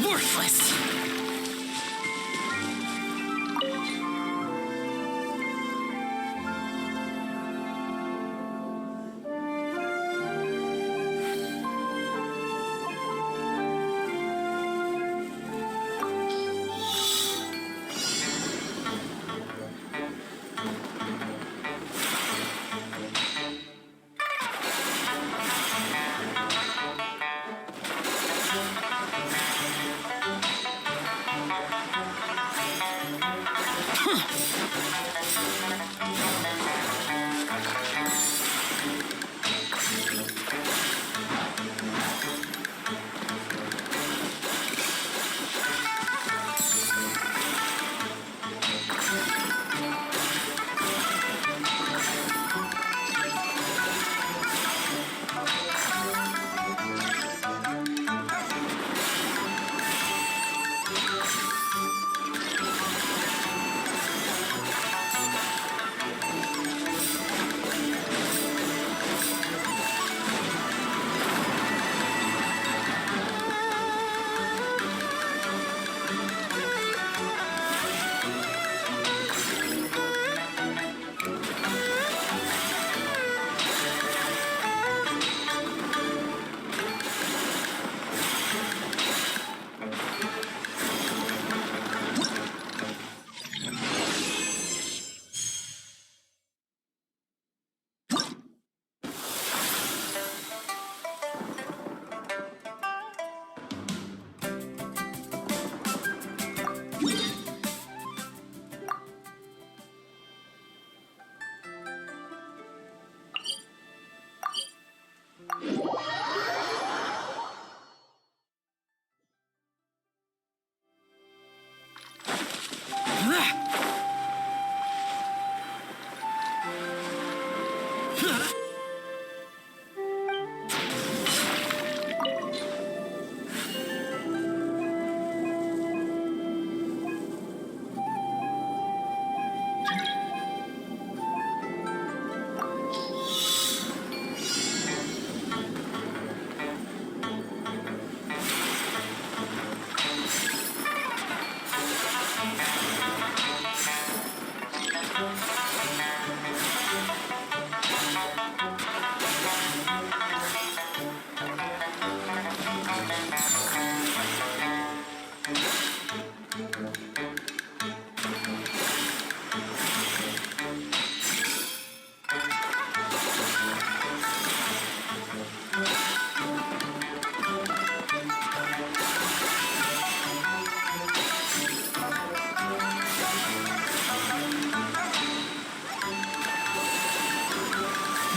Worthless!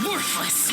Worthless!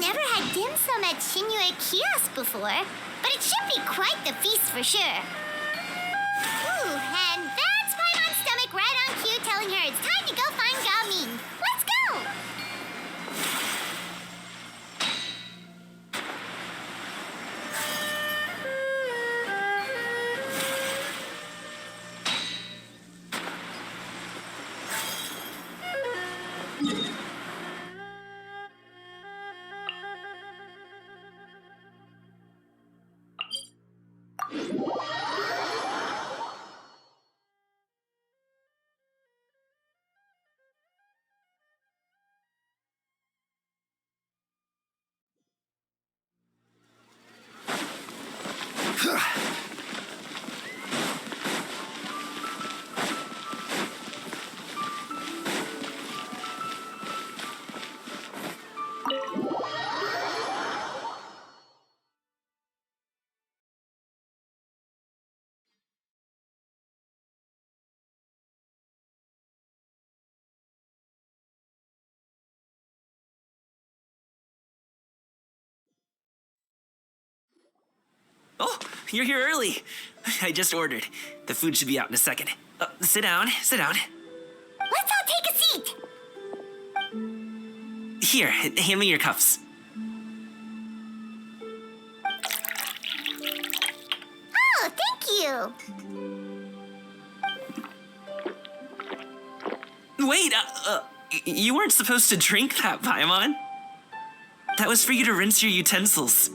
never had dim sum at Xianyun kiosk before, but it should be quite the feast for sure. Ooh, and that's Paimon's stomach right on cue telling her it's time to go find Gaming. Let's go! Oh, you're here early. I just ordered. The food should be out in a second. Sit down, sit down. Let's all take a seat! Here, hand me your cups. Oh, thank you! Wait, you weren't supposed to drink that, Paimon. That was for you to rinse your utensils.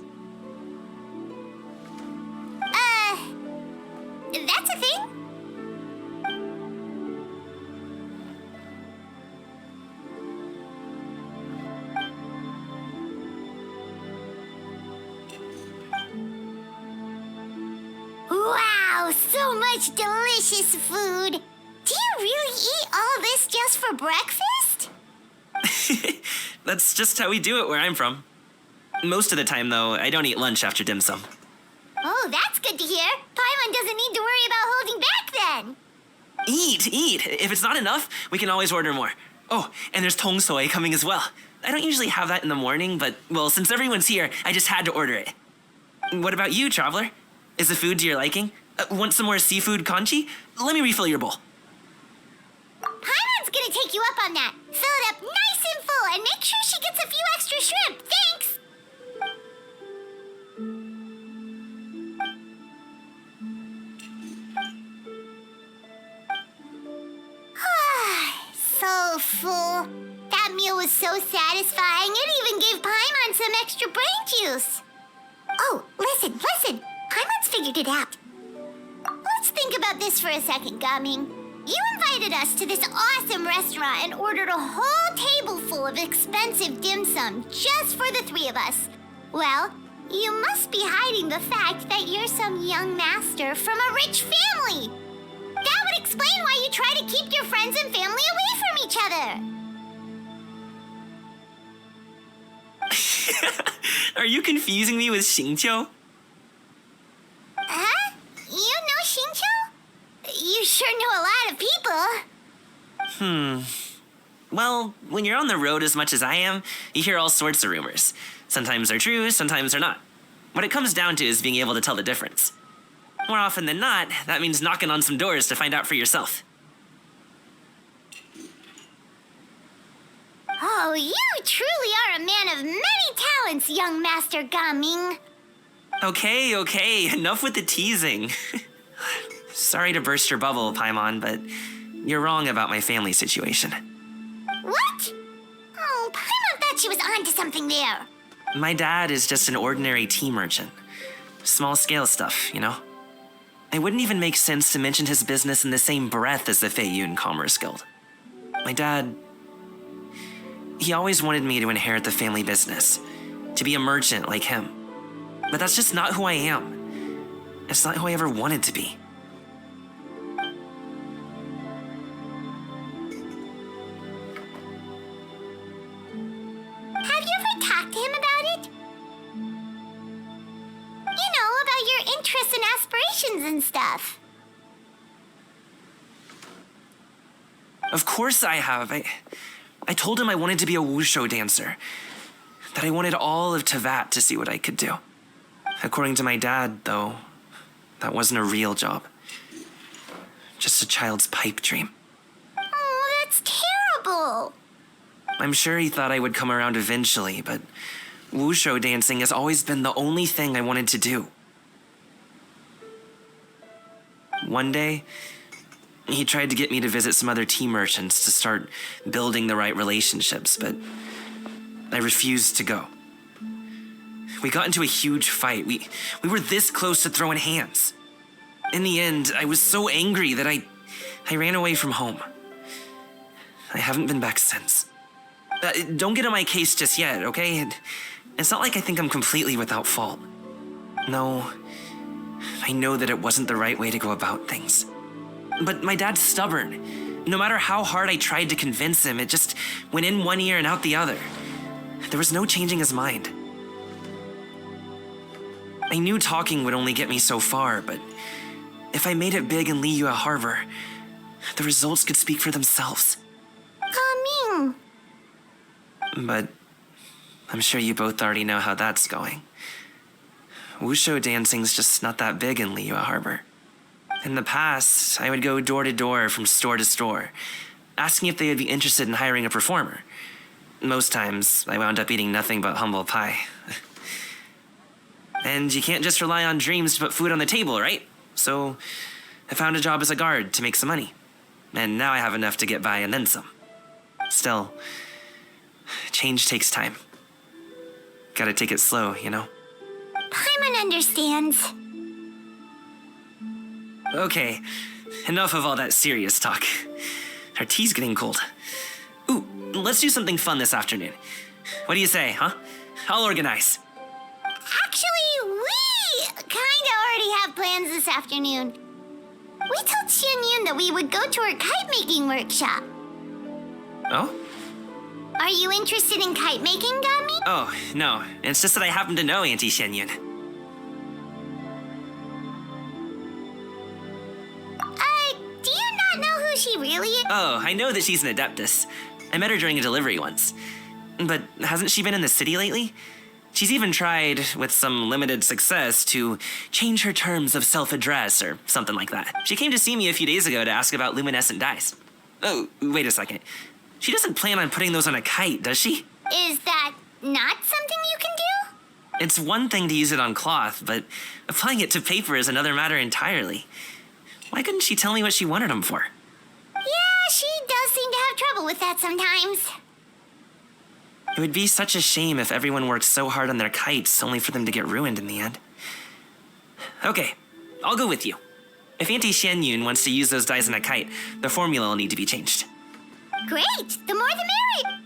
That's a thing? Wow, so much delicious food! Do you really eat all this just for breakfast? That's just how we do it where I'm from. Most of the time, though, I don't eat lunch after dim sum. Oh, that's good to hear. Paimon doesn't need to worry about holding back then. Eat! If it's not enough, we can always order more. Oh, and there's tong soy coming as well. I don't usually have that in the morning, but, well, since everyone's here, I just had to order it. What about you, traveler? Is the food to your liking? Want some more seafood congee? Let me refill your bowl. Paimon's gonna take you up on that. Fill it up nice and full and make sure she gets a few extra shrimp. Thanks! So full. That meal was so satisfying, it even gave Paimon some extra brain juice. Oh, listen. Paimon's figured it out. Let's think about this for a second, Gaming. You invited us to this awesome restaurant and ordered a whole table full of expensive dim sum just for the three of us. Well, you must be hiding the fact that you're some young master from a rich family. That would explain why you try to keep your friends and family away from each other. Are you confusing me with Xingqiu? Huh? You know Xingqiu? You sure know a lot of people. Well, when you're on the road as much as I am, you hear all sorts of rumors. Sometimes they're true, sometimes they're not. What it comes down to is being able to tell the difference. More often than not, that means knocking on some doors to find out for yourself. Oh, you truly are a man of many talents, young Master Gaming. Okay, enough with the teasing. Sorry to burst your bubble, Paimon, but you're wrong about my family situation. What? Oh, Paimon thought she was onto something there. My dad is just an ordinary tea merchant. Small-scale stuff, you know? It wouldn't even make sense to mention his business in the same breath as the Xianyun Commerce Guild. My dad... he always wanted me to inherit the family business, to be a merchant like him. But that's just not who I am. It's not who I ever wanted to be. Have you ever talked to him about it? You know, about your interests and aspirations and stuff. Of course I have. I told him I wanted to be a wushu dancer. that I wanted all of Teyvat to see what I could do. According to my dad, though, that wasn't a real job. Just a child's pipe dream. Oh, that's terrible. I'm sure he thought I would come around eventually, but wushu dancing has always been the only thing I wanted to do. One day, he tried to get me to visit some other tea merchants to start building the right relationships, but I refused to go. We got into a huge fight. We were this close to throwing hands. In the end, I was so angry that I ran away from home. I haven't been back since. Don't get on my case just yet, okay? It's not like I think I'm completely without fault. No, I know that it wasn't the right way to go about things. But my dad's stubborn. No matter how hard I tried to convince him, it just went in one ear and out the other. There was no changing his mind. I knew talking would only get me so far, but if I made it big in Liyue Harbor, the results could speak for themselves. Gaming. But I'm sure you both already know how that's going. Wushu dancing's just not that big in Liyue Harbor. In the past, I would go door to door from store to store, asking if they would be interested in hiring a performer. Most times, I wound up eating nothing but humble pie. And you can't just rely on dreams to put food on the table, right? So I found a job as a guard to make some money. And now I have enough to get by and then some. Still, change takes time. Gotta take it slow, you know? Paimon understands. Okay, enough of all that serious talk. Our tea's getting cold. Ooh, let's do something fun this afternoon. What do you say, huh? I'll organize. Actually, we kinda already have plans this afternoon. We told Xianyun that we would go to her kite-making workshop. Oh? Are you interested in kite-making, Gami? Oh, no. It's just that I happen to know Auntie Xianyun. Do you not know who she really is? Oh, I know that she's an adeptus. I met her during a delivery once. But hasn't she been in the city lately? She's even tried, with some limited success, to change her terms of self-address or something like that. She came to see me a few days ago to ask about luminescent dyes. Oh, wait a second. She doesn't plan on putting those on a kite, does she? Is that not something you can do? It's one thing to use it on cloth, but applying it to paper is another matter entirely. Why couldn't she tell me what she wanted them for? Yeah, she does seem to have trouble with that sometimes. It would be such a shame if everyone worked so hard on their kites only for them to get ruined in the end. Okay, I'll go with you. If Auntie Xianyun wants to use those dyes on a kite, the formula will need to be changed. Great! The more the merrier!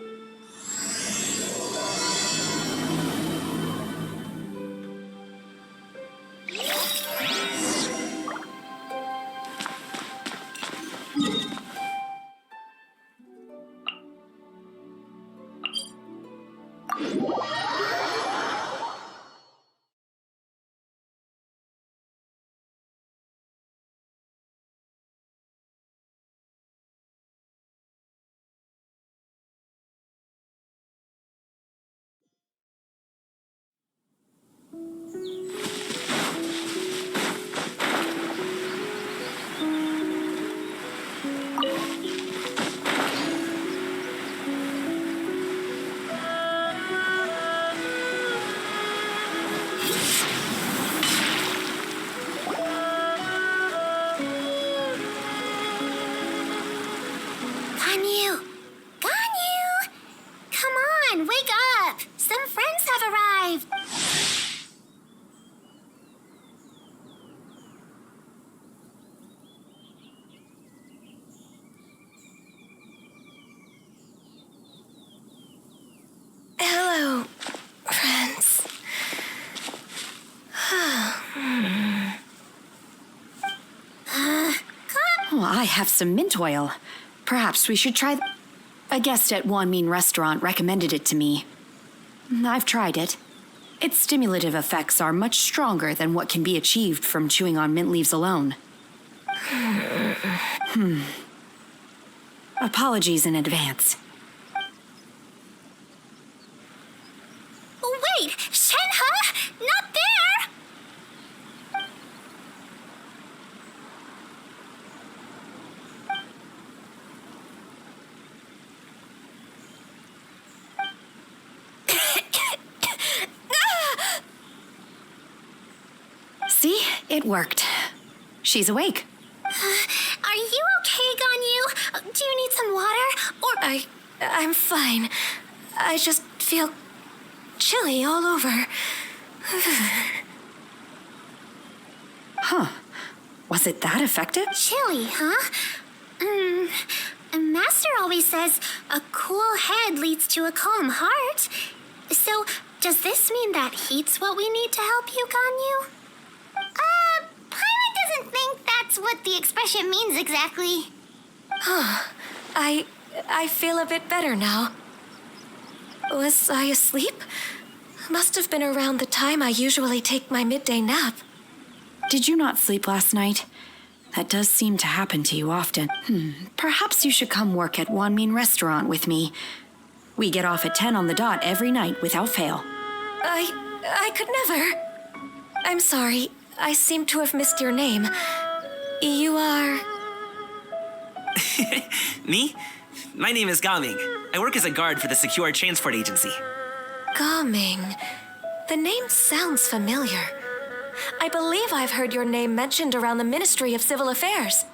Ganyu! Ganyu! Come on, wake up! Some friends have arrived! Hello, friends. Oh, I have some mint oil. Perhaps we should try. A guest at Wanmin restaurant recommended it to me. I've tried it. Its stimulative effects are much stronger than what can be achieved from chewing on mint leaves alone. Apologies in advance. It worked. She's awake. Are you okay, Ganyu? Do you need some water? Or I'm fine. I just feel chilly all over. Huh. Was it that effective? chilly, huh? Master always says a cool head leads to a calm heart. So, does this mean that heat's what we need to help you, Ganyu? Paimon doesn't think that's what the expression means exactly. I feel a bit better now. Was I asleep? Must have been around the time I usually take my midday nap. Did you not sleep last night? That does seem to happen to you often. Perhaps you should come work at Wanmin Restaurant with me. We get off at 10 on the dot every night without fail. I could never. I'm sorry. I seem to have missed your name. You are... Me? My name is Gaming. I work as a guard for the Secure Transport Agency. Gaming. The name sounds familiar. I believe I've heard your name mentioned around the Ministry of Civil Affairs.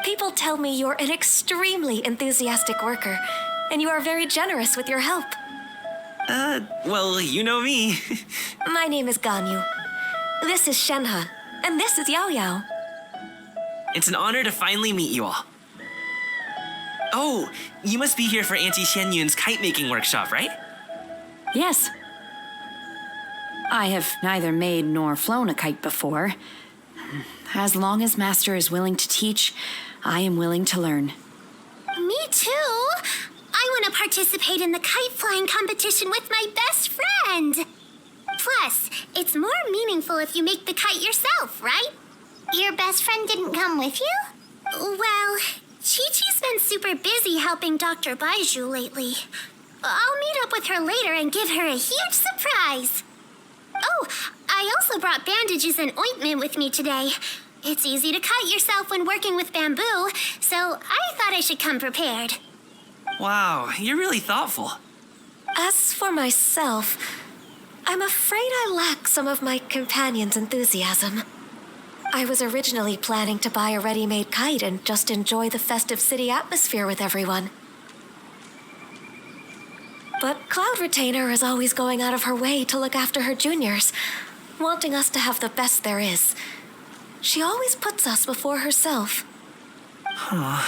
People tell me you're an extremely enthusiastic worker, and you are very generous with your help. Well, you know me. My name is Ganyu. This is Shenhe, and this is Xiao. It's an honor to finally meet you all. Oh, you must be here for Auntie Xianyun's kite-making workshop, right? Yes. I have neither made nor flown a kite before. As long as Master is willing to teach, I am willing to learn. Me too. I want to participate in the kite flying competition with my best friend. Plus, it's more meaningful if you make the kite yourself, right? Your best friend didn't come with you? Well, Chi-Chi's been super busy helping Dr. Baiju lately. I'll meet up with her later and give her a huge surprise. Oh, I also brought bandages and ointment with me today. It's easy to cut yourself when working with bamboo, so I thought I should come prepared. Wow, you're really thoughtful. As for myself, I'm afraid I lack some of my companion's enthusiasm. I was originally planning to buy a ready-made kite and just enjoy the festive city atmosphere with everyone. But Cloud Retainer is always going out of her way to look after her juniors, wanting us to have the best there is. She always puts us before herself. Huh.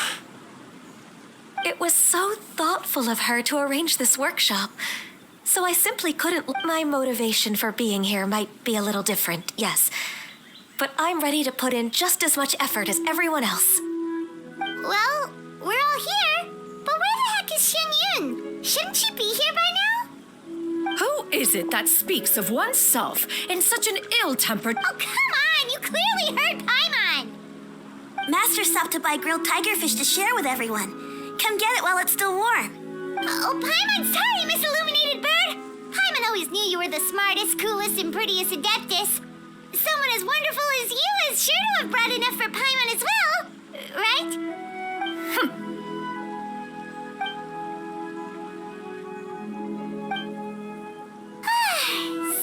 It was so thoughtful of her to arrange this workshop, so I simply couldn't. My motivation for being here might be a little different, yes, but I'm ready to put in just as much effort as everyone else. Well, we're all here, but where the heck is Xianyun? Shouldn't she be here by now? Who is it that speaks of oneself in such an ill-tempered... Oh, come on! You clearly heard Paimon! Master stopped to buy grilled tigerfish to share with everyone. Come get it while it's still warm. Oh, Paimon, sorry, Miss Illuminated Bird! Paimon always knew you were the smartest, coolest, and prettiest Adeptus. Someone as wonderful as you is sure to have brought enough for Paimon as well, right?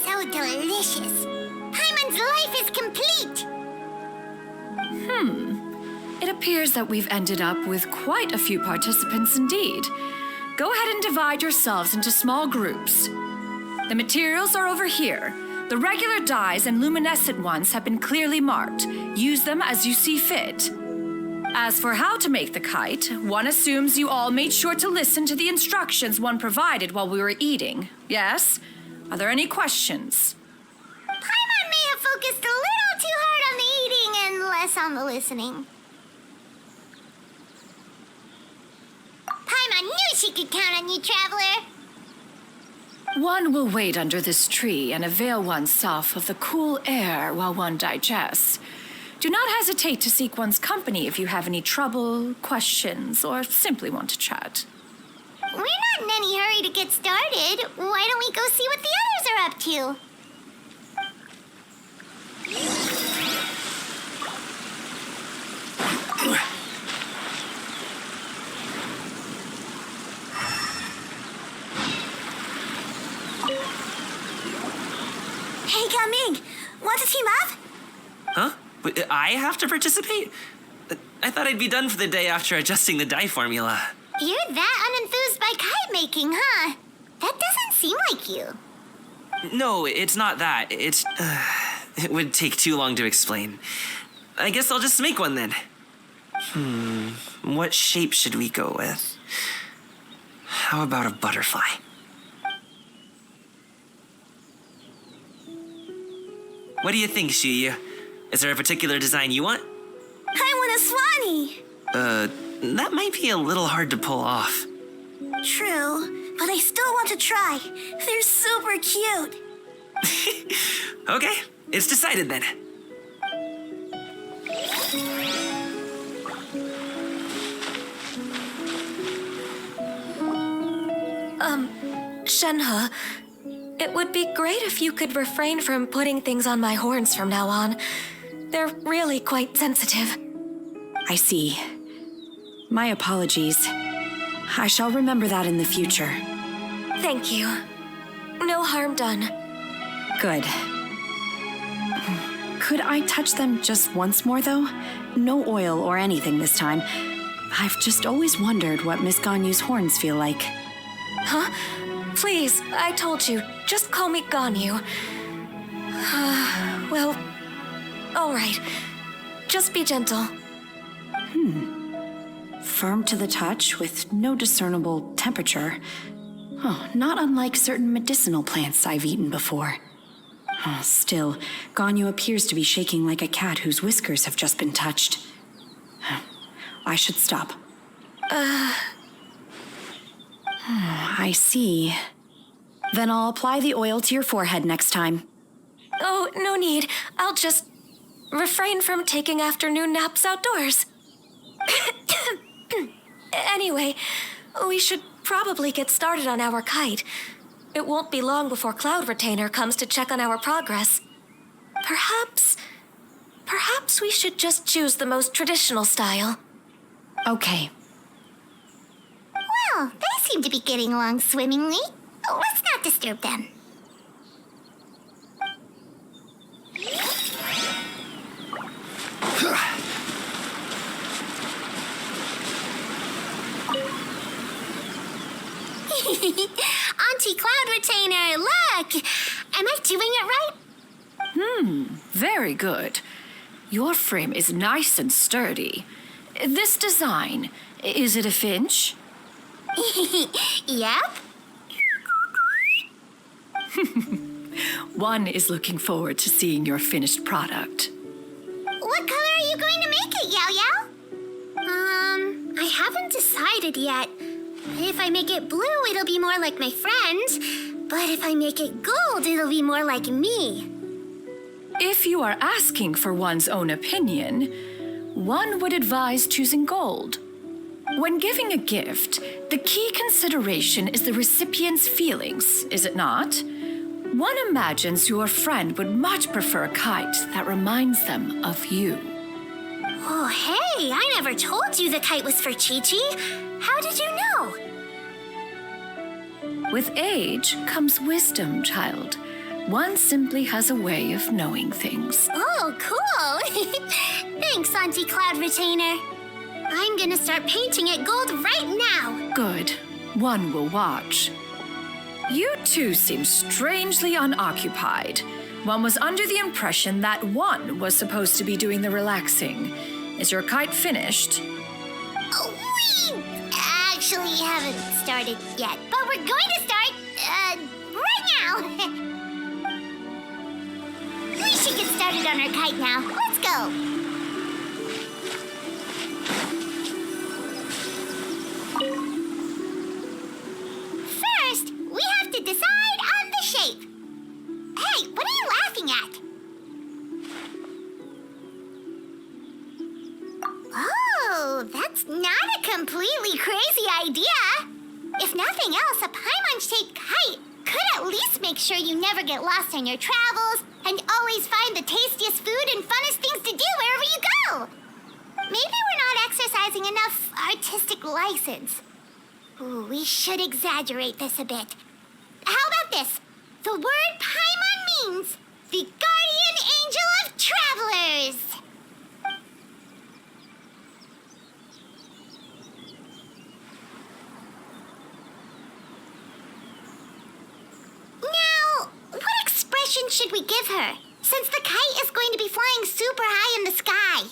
So delicious. Paimon's life is complete. It appears that we've ended up with quite a few participants indeed. Go ahead and divide yourselves into small groups. The materials are over here. The regular dyes and luminescent ones have been clearly marked. Use them as you see fit. As for how to make the kite, one assumes you all made sure to listen to the instructions one provided while we were eating. Yes? Are there any questions? Paimon may have focused a little too hard on the eating and less on the listening. Paimon knew she could count on you, Traveler. One will wait under this tree and avail oneself of the cool air while one digests. Do not hesitate to seek one's company if you have any trouble, questions, or simply want to chat. We're not in any hurry to get started. Why don't we go see what the others are up to? Hey, Gaming! Want to team up? Huh? I have to participate? I thought I'd be done for the day after adjusting the dye formula. You're that unenthused by kite making, huh? That doesn't seem like you. No, it's not that. It's... it would take too long to explain. I guess I'll just make one then. What shape should we go with? How about a butterfly? What do you think, Xiyu? Is there a particular design you want? I want a swanee. That might be a little hard to pull off. True, but I still want to try. They're super cute. Okay, it's decided then. Shenhe, it would be great if you could refrain from putting things on my horns from now on. They're really quite sensitive. I see. My apologies. I shall remember that in the future. Thank you. No harm done. Good. Could I touch them just once more, though? No oil or anything this time. I've just always wondered what Miss Ganyu's horns feel like. Huh? Please, I told you, just call me Ganyu. Well, all right. Just be gentle. Firm to the touch with no discernible temperature. Oh, not unlike certain medicinal plants I've eaten before. Oh, still, Ganyu appears to be shaking like a cat whose whiskers have just been touched. I should stop. I see. Then I'll apply the oil to your forehead next time. Oh, no need. I'll just refrain from taking afternoon naps outdoors. Anyway, we should probably get started on our kite. It won't be long before Cloud Retainer comes to check on our progress. Perhaps we should just choose the most traditional style. Okay. Well, they seem to be getting along swimmingly. Let's not disturb them. Auntie Cloud Retainer, look! Am I doing it right? Very good. Your frame is nice and sturdy. This design, is it a finch? Yep. One is looking forward to seeing your finished product. What color are you going to make it, Yao Yao? I haven't decided yet. If I make it blue, it'll be more like my friend. But if I make it gold, it'll be more like me. If you are asking for one's own opinion, one would advise choosing gold. When giving a gift, the key consideration is the recipient's feelings, is it not? One imagines your friend would much prefer a kite that reminds them of you. Oh, hey, I never told you the kite was for Chi-Chi. How did you know? With age comes wisdom, child. One simply has a way of knowing things. Oh, cool. Thanks, Auntie Cloud Retainer. I'm gonna start painting it gold right now. Good. One will watch. You two seem strangely unoccupied. One was under the impression that one was supposed to be doing the relaxing. Is your kite finished? We actually haven't started yet, but we're going to start, right now. We should get started on our kite now. Let's go. First, we have to decide on the shape. Hey, what are you laughing at? Oh, that's not a completely crazy idea. If nothing else, a Paimon-shaped kite could at least make sure you never get lost on your travels and always find the tastiest food and funnest things to do wherever you go. Maybe we're not exercising enough artistic license. Ooh, we should exaggerate this a bit. How about this? The word Paimon means the guardian angel of travelers. should we give her, since the kite is going to be flying super high in the sky?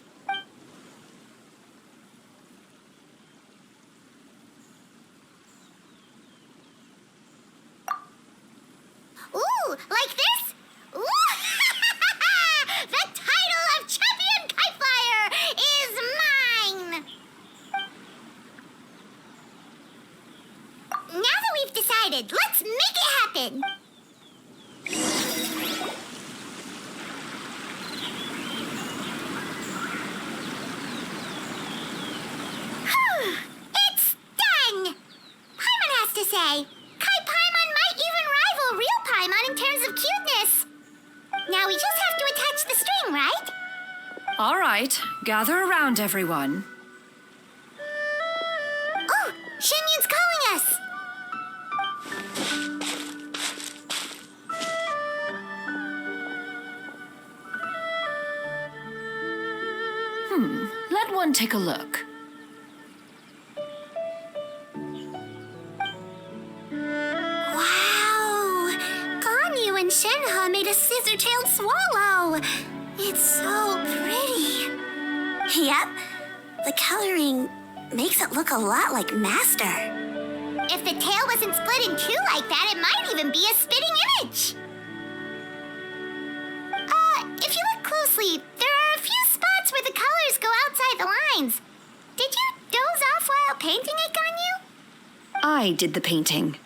Ooh, like this? Ooh! The title of Champion Kite Flyer is mine! Now that we've decided, let's make it happen! It's done! Paimon has to say, Kite Paimon might even rival real Paimon in terms of cuteness. Now we just have to attach the string, right? All right, gather around, everyone. Oh, Xianyun's calling us! Let one take a look. Wow! Ganyu and Shenhe made a scissor-tailed swallow! It's so pretty. Yep. The coloring makes it look a lot like Master. If the tail wasn't split in two like that, it might even be a spitting image. If you look closely, there are a few spots where the colors go outside the lines. Did you doze off while painting it, Ganyu? I did the painting.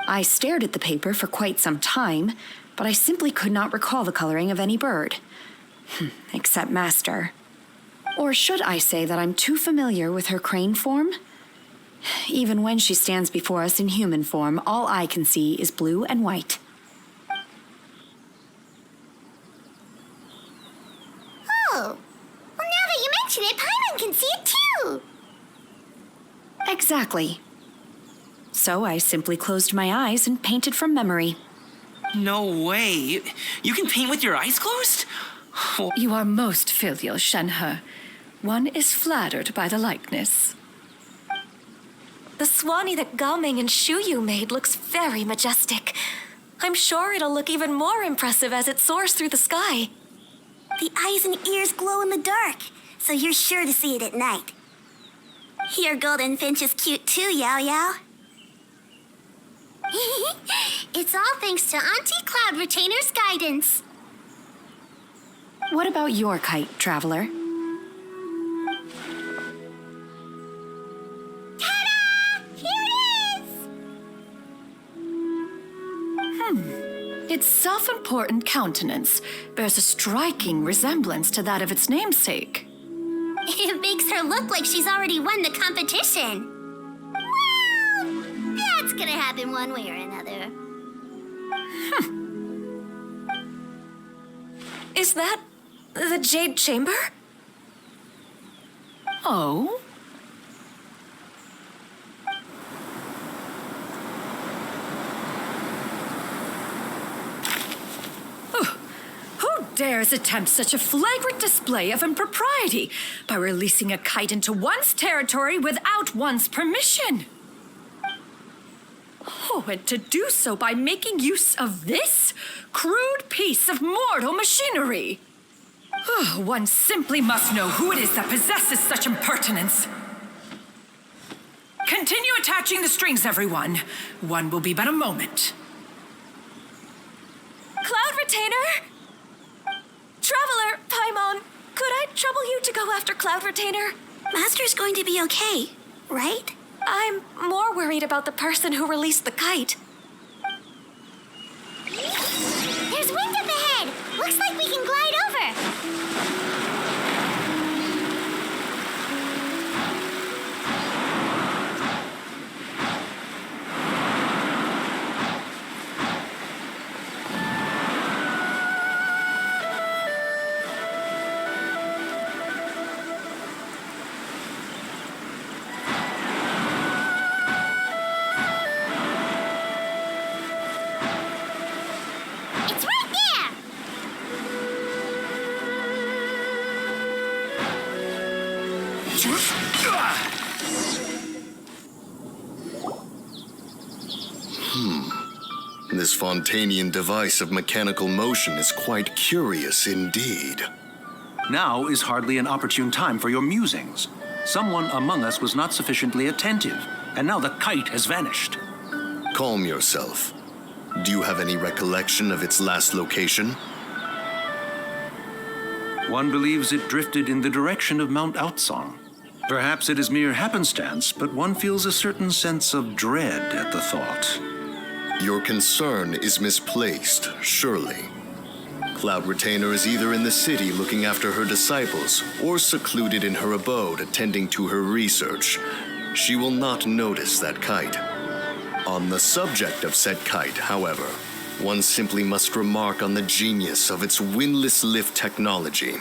I stared at the paper for quite some time, but I simply could not recall the coloring of any bird. Except Master. Or should I say that I'm too familiar with her crane form? Even when she stands before us in human form, all I can see is blue and white. Oh, well, now that you mention it, Paimon can see it too. Exactly. So I simply closed my eyes and painted from memory. No way. You can paint with your eyes closed? You are most filial, Shenhe. One is flattered by the likeness. The Swanee that Gaming and Xianyun made looks very majestic. I'm sure it'll look even more impressive as it soars through the sky. The eyes and ears glow in the dark, so you're sure to see it at night. Your golden finch is cute too, Xiao. It's all thanks to Auntie Cloud Retainer's guidance. What about your kite, Traveler? Ta-da! Here it is! Its self-important countenance bears a striking resemblance to that of its namesake. It makes her look like she's already won the competition. Well, that's gonna happen one way or another. Is that the Jade Chamber? Oh? Who dares attempt such a flagrant display of impropriety by releasing a kite into one's territory without one's permission? Oh, and to do so by making use of this crude piece of mortal machinery. One simply must know who it is that possesses such impertinence. Continue attaching the strings, everyone. One will be but a moment. Cloud Retainer? Traveler, Paimon, could I trouble you to go after Cloud Retainer? Master's going to be okay, right? I'm more worried about the person who released the kite. There's wind up ahead. Looks like we can glide over. It's right there. this Fontanian device of mechanical motion is quite curious indeed. Now is hardly an opportune time for your musings. Someone among us was not sufficiently attentive, and now the kite has vanished. Calm yourself. Do you have any recollection of its last location? One believes it drifted in the direction of Mount Outsong. Perhaps it is mere happenstance, but one feels a certain sense of dread at the thought. Your concern is misplaced, surely. Cloud Retainer is either in the city looking after her disciples, or secluded in her abode attending to her research. She will not notice that kite. On the subject of said kite, however, one simply must remark on the genius of its windless lift technology.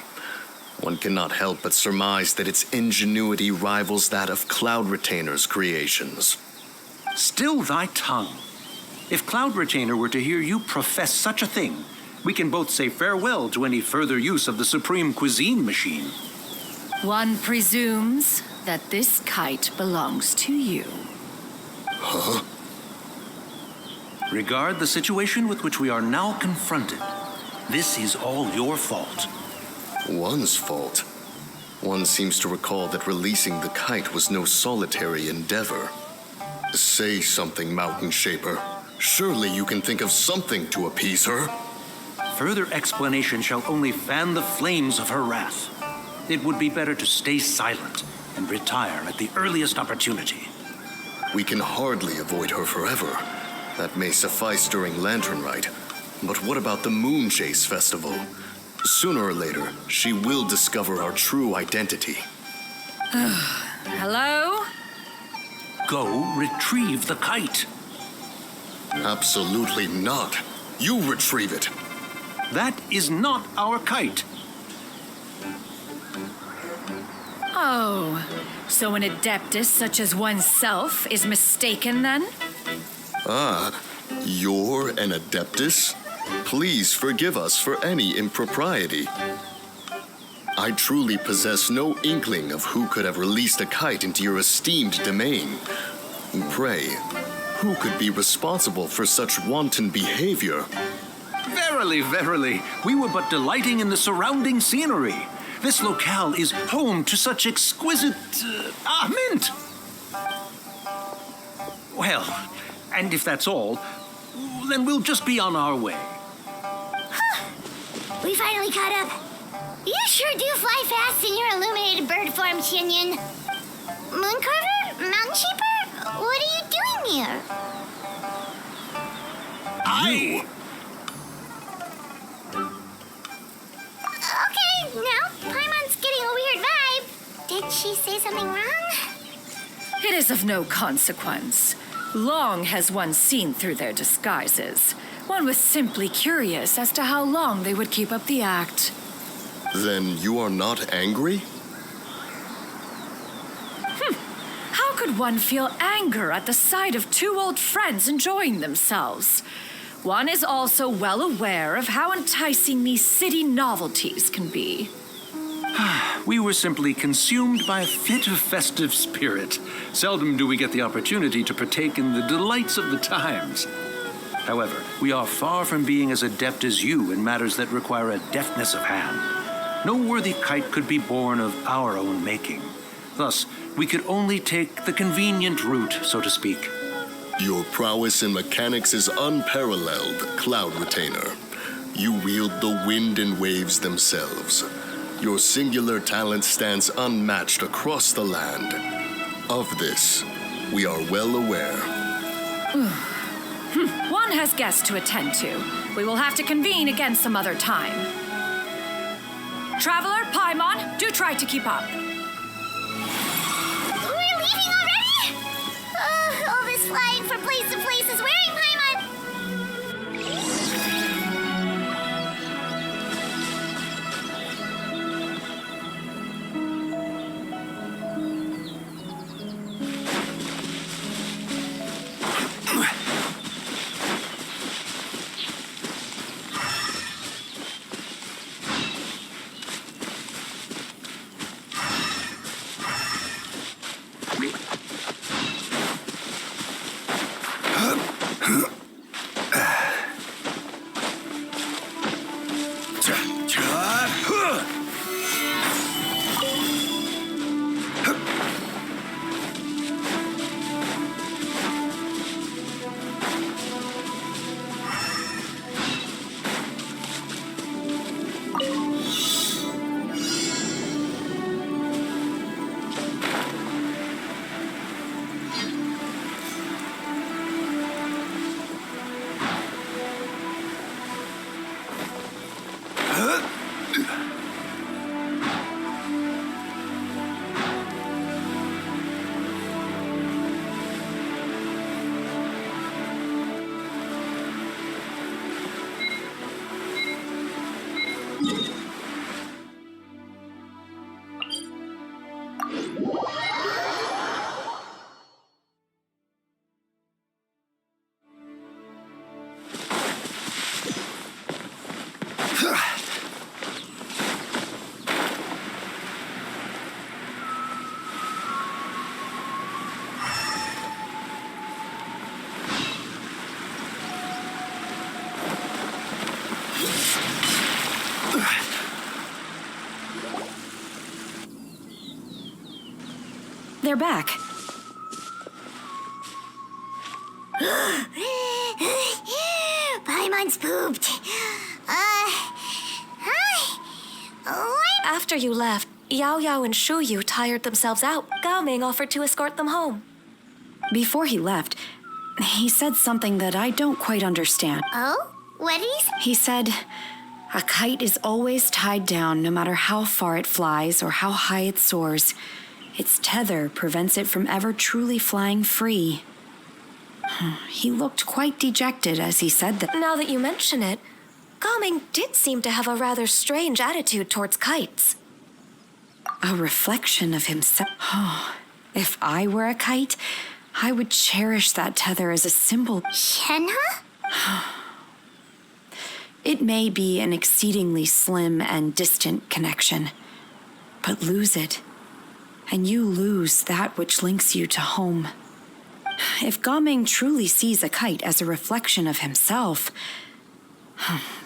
One cannot help but surmise that its ingenuity rivals that of Cloud Retainer's creations. Still thy tongue. If Cloud Retainer were to hear you profess such a thing, we can both say farewell to any further use of the Supreme Cuisine Machine. One presumes that this kite belongs to you. Huh? Regard the situation with which we are now confronted. This is all your fault. One's fault? One seems to recall that releasing the kite was no solitary endeavor. Say something, Mountain Shaper. Surely you can think of something to appease her. Further explanation shall only fan the flames of her wrath. It would be better to stay silent and retire at the earliest opportunity. We can hardly avoid her forever. That may suffice during Lantern Rite. But what about the Moon Chase Festival? Sooner or later, she will discover our true identity. Hello? Go retrieve the kite. Absolutely not. You retrieve it. That is not our kite. Oh, so an adeptus such as oneself is mistaken then? Ah, you're an adeptus? Please forgive us for any impropriety. I truly possess no inkling of who could have released a kite into your esteemed domain. Pray, who could be responsible for such wanton behavior? Verily, verily, we were but delighting in the surrounding scenery. This locale is home to such exquisite, mint. Well, and if that's all, then we'll just be on our way. We finally caught up. You sure do fly fast in your illuminated bird form, Xianyun. Mooncarver? Mountain Sheeper? What are you doing here? Okay, now Paimon's getting a weird vibe. Did she say something wrong? It is of no consequence. Long has one seen through their disguises. One was simply curious as to how long they would keep up the act. Then you are not angry? How could one feel anger at the sight of two old friends enjoying themselves? One is also well aware of how enticing these city novelties can be. We were simply consumed by a fit of festive spirit. Seldom do we get the opportunity to partake in the delights of the times. However, we are far from being as adept as you in matters that require a deftness of hand. No worthy kite could be born of our own making. Thus, we could only take the convenient route, so to speak. Your prowess in mechanics is unparalleled, Cloud Retainer. You wield the wind and waves themselves. Your singular talent stands unmatched across the land. Of this, we are well aware. One has guests to attend to. We will have to convene again some other time. Traveler, Paimon, do try to keep up. We're leaving already? All this flying from place to place is wearing Paimon. They're back. Paimon's pooped. Hi. What? After you left, Xiao and Xiyu tired themselves out. Gaming offered to escort them home. Before he left, he said something that I don't quite understand. Oh? What did he say? He said, a kite is always tied down no matter how far it flies or how high it soars. Its tether prevents it from ever truly flying free. He looked quite dejected as he said that. Now that you mention it, Gaming did seem to have a rather strange attitude towards kites. A reflection of himself. If I were a kite, I would cherish that tether as a symbol. Shenhe? It may be an exceedingly slim and distant connection, but lose it, and you lose that which links you to home. If Gaming truly sees a kite as a reflection of himself,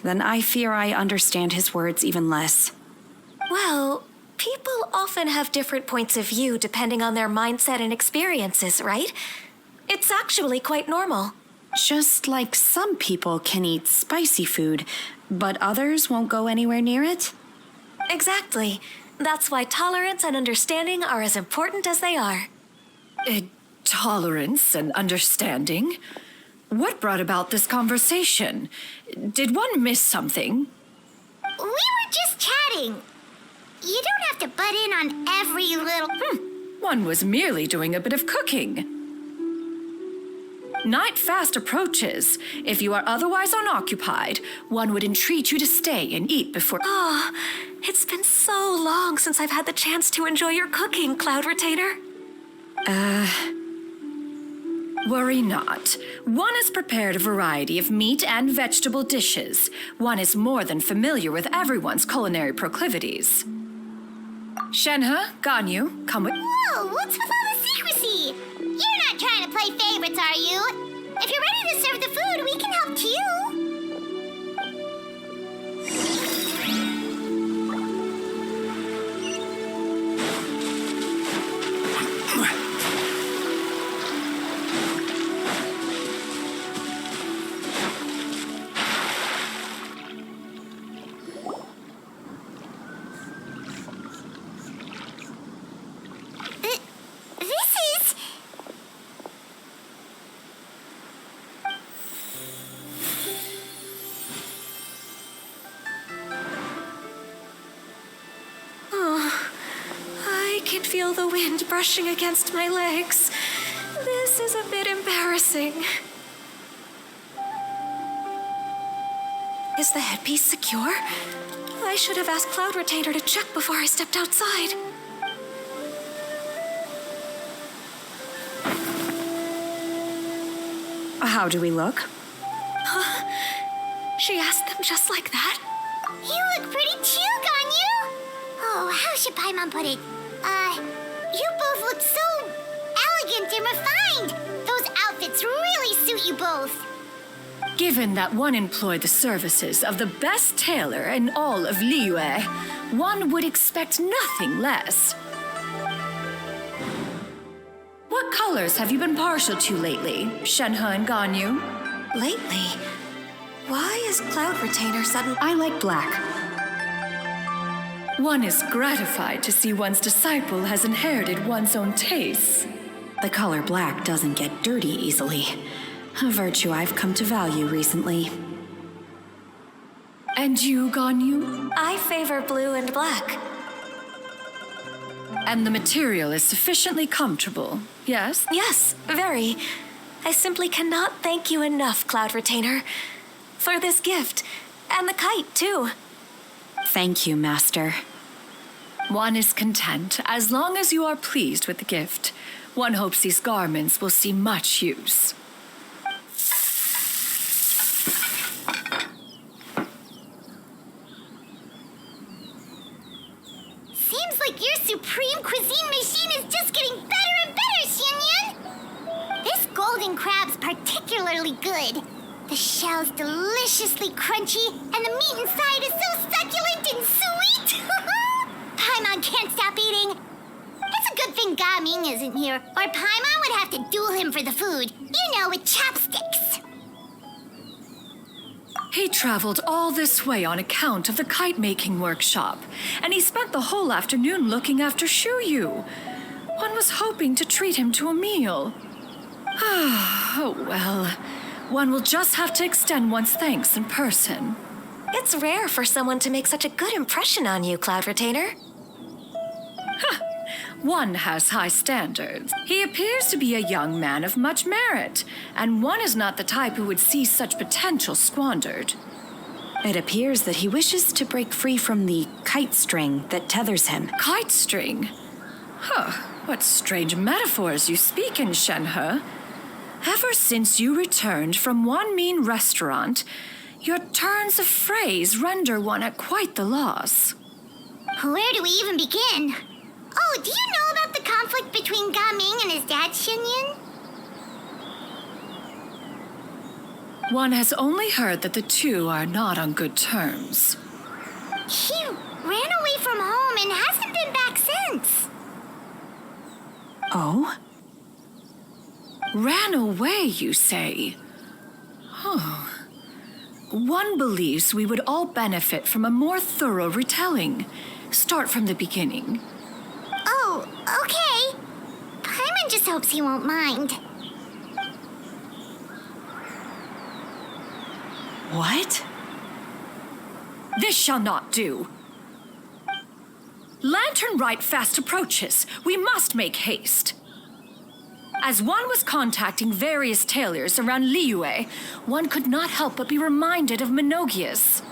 then I fear I understand his words even less. Well, people often have different points of view depending on their mindset and experiences, right? It's actually quite normal. Just like some people can eat spicy food, but others won't go anywhere near it? Exactly. That's why tolerance and understanding are as important as they are. Tolerance and understanding? What brought about this conversation? Did one miss something? We were just chatting. You don't have to butt in on every little... One was merely doing a bit of cooking. Night fast approaches. If you are otherwise unoccupied, one would entreat you to stay and eat before... Oh, it's been so long since I've had the chance to enjoy your cooking, Cloud Retainer. Worry not. One has prepared a variety of meat and vegetable dishes. One is more than familiar with everyone's culinary proclivities. Shenhe, Ganyu, come with... Whoa, what's with all the secrecy? You're not trying to play favorites, are you? If you're ready to serve the food, we can help too. I can feel the wind brushing against my legs. This is a bit embarrassing. Is the headpiece secure? I should have asked Cloud Retainer to check before I stepped outside. How do we look? She asked them just like that? You look pretty too, Ganyu. Oh, how should Paimon put it? You both look so elegant and refined. Those outfits really suit you both. Given that one employed the services of the best tailor in all of Liyue, one would expect nothing less. What colors have you been partial to lately, Shenhe and Ganyu? Lately? Why is Cloud Retainer suddenly... I like black. One is gratified to see one's disciple has inherited one's own tastes. The color black doesn't get dirty easily. A virtue I've come to value recently. And you, Ganyu? I favor blue and black. And the material is sufficiently comfortable, yes? Yes, very. I simply cannot thank you enough, Cloud Retainer, for this gift. And the kite, too. Thank you, Master. One is content as long as you are pleased with the gift. One hopes these garments will see much use. Seems like your supreme cuisine machine is just getting better and better, Xianyun. This golden crab's particularly good. The shell's deliciously crunchy, and the meat inside is so succulent and sweet. Paimon can't stop eating. It's a good thing Gaming isn't here, or Paimon would have to duel him for the food. You know, with chopsticks. He traveled all this way on account of the kite-making workshop, and he spent the whole afternoon looking after Xianyun. One was hoping to treat him to a meal. Oh well, one will just have to extend one's thanks in person. It's rare for someone to make such a good impression on you, Cloud Retainer. One has high standards. He appears to be a young man of much merit, and one is not the type who would see such potential squandered. It appears that he wishes to break free from the kite string that tethers him. Kite string? Huh, what strange metaphors you speak in, Shenhe. Ever since you returned from one mean restaurant, your turns of phrase render one at quite the loss. Where do we even begin? Oh, do you know about the conflict between Gaming and his dad, Xianyun? One has only heard that the two are not on good terms. He ran away from home and hasn't been back since. Oh? Ran away, you say? Oh. One believes we would all benefit from a more thorough retelling. Start from the beginning. Oh, okay. Paimon just hopes he won't mind. What? This shall not do. Lantern Rite fast approaches. We must make haste. As one was contacting various tailors around Liyue, one could not help but be reminded of Menogius.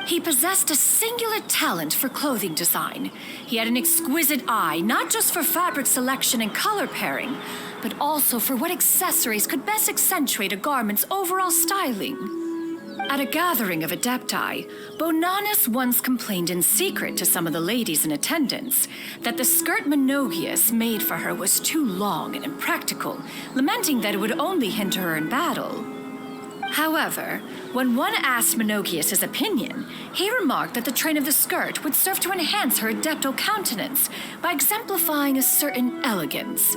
He possessed a singular talent for clothing design. He had an exquisite eye, not just for fabric selection and color pairing, but also for what accessories could best accentuate a garment's overall styling. At a gathering of Adepti, Bonanus once complained in secret to some of the ladies in attendance that the skirt Menogius made for her was too long and impractical, lamenting that it would only hinder her in battle. However, when one asked Menogius his opinion, he remarked that the train of the skirt would serve to enhance her adeptal countenance by exemplifying a certain elegance.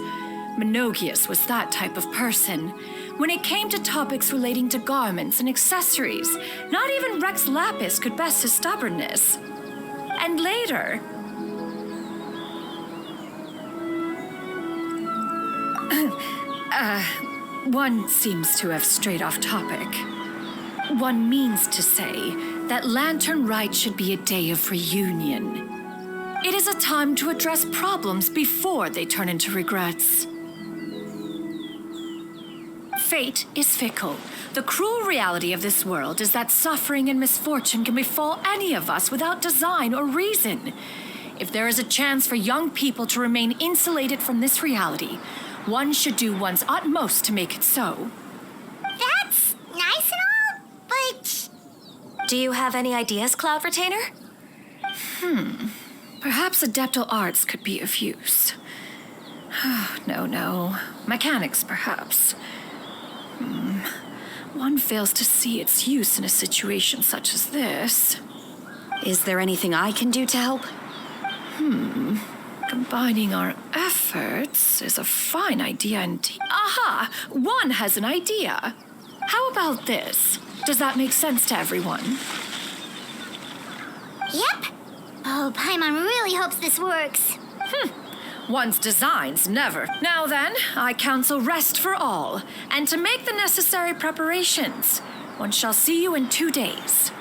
Menogius was that type of person. When it came to topics relating to garments and accessories, not even Rex Lapis could best his stubbornness. And later... one seems to have strayed off topic. One means to say that Lantern Rite should be a day of reunion. It is a time to address problems before they turn into regrets. Fate is fickle. The cruel reality of this world is that suffering and misfortune can befall any of us without design or reason. If there is a chance for young people to remain insulated from this reality, one should do one's utmost to make it so. That's nice and all, but... Do you have any ideas, Cloud Retainer? Perhaps adeptal arts could be of use. No. Mechanics, perhaps. One fails to see its use in a situation such as this. Is there anything I can do to help? Combining our efforts is a fine idea indeed. Aha! One has an idea. How about this? Does that make sense to everyone? Yep. Oh, Paimon really hopes this works. One's designs never. Now then, I counsel rest for all, and to make the necessary preparations. One shall see you in 2 days.